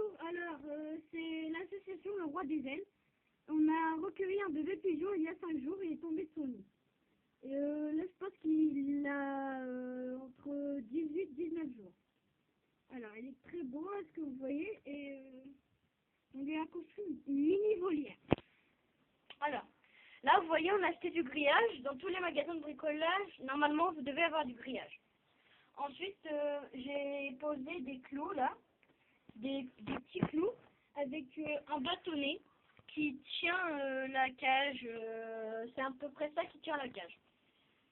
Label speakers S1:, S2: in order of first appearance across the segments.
S1: Bonjour, alors c'est l'association Le Roi des Ailes. On a recueilli un bébé pigeon il y a 5 jours, il est tombé de son nid. Là je pense qu'il a entre 18 et 19 jours. Alors il est très beau, est-ce que vous voyez, et on lui a construit une mini volière.
S2: Alors, là vous voyez on a acheté du grillage. Dans tous les magasins de bricolage, normalement vous devez avoir du grillage. Ensuite j'ai posé des clous là, des petits clous avec un bâtonnet qui tient la cage, c'est à peu près ça qui tient la cage,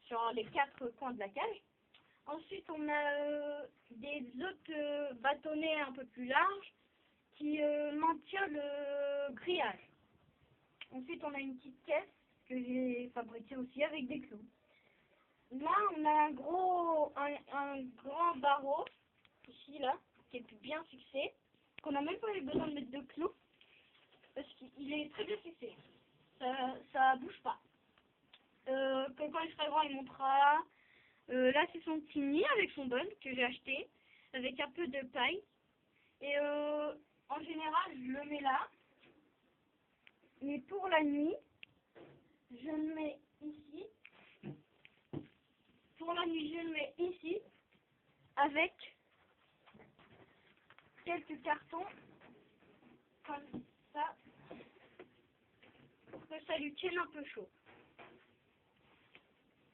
S2: sur les 4 coins de la cage. Ensuite on a des autres bâtonnets un peu plus larges qui maintiennent le grillage. Ensuite on a une petite caisse que j'ai fabriquée aussi avec des clous. Là on a un grand barreau, ici là, qui est bien fixé, qu'on n'a même pas eu besoin de mettre de clous, parce qu'il est très bien fixé, ça bouge pas. Quand il sera grand il montera. Là c'est son petit nid avec son bol que j'ai acheté, avec un peu de paille, et en général je le mets là, mais pour la nuit je le mets ici. Pour la nuit je le mets ici, avec quelques cartons comme ça, pour que ça lui tienne un peu chaud.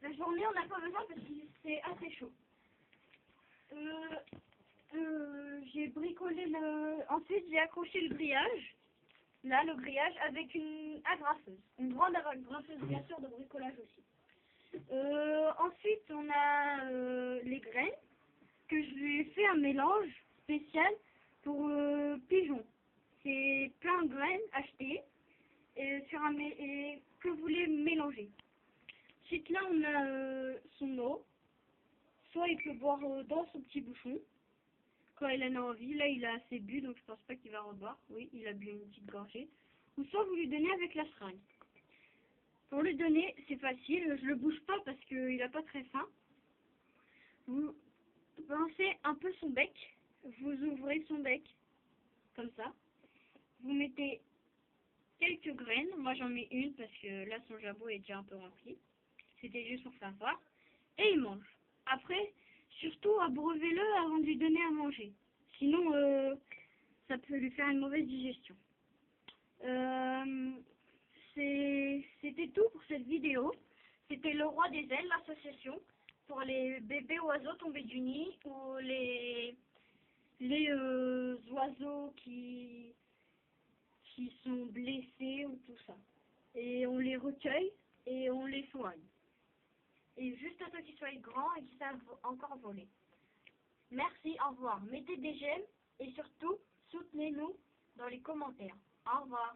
S2: La journée on n'a pas besoin parce que c'est assez chaud. J'ai bricolé ensuite j'ai accroché le grillage, là le grillage, avec une agrafeuse, une grande agrafeuse bien sûr de bricolage aussi. Ensuite on a les graines, que je lui ai fait un mélange spécial pour pigeons. C'est plein de graines achetées et que vous voulez mélanger. Ensuite là on a son eau, soit il peut boire dans son petit bouchon quand il en a envie. Là il a assez bu donc je pense pas qu'il va reboire. Oui, il a bu une petite gorgée. Ou soit vous lui donnez avec la seringue. Pour lui donner c'est facile, je le bouge pas parce qu'il a pas très faim. Vous pincez un peu son bec, vous ouvrez son bec comme ça, vous mettez quelques graines, moi j'en mets une parce que là son jabot est déjà un peu rempli, c'était juste pour faire voir, et il mange. Après, surtout abreuvez-le avant de lui donner à manger, sinon ça peut lui faire une mauvaise digestion. C'était tout pour cette vidéo. C'était Le Roi des Ailes, l'association pour les bébés oiseaux tombés du nid ou les oiseaux qui sont blessés ou tout ça. Et on les recueille et on les soigne. Et juste à temps qu'ils soient grands et qu'ils savent encore voler. Merci, au revoir. Mettez des j'aime et surtout soutenez-nous dans les commentaires. Au revoir.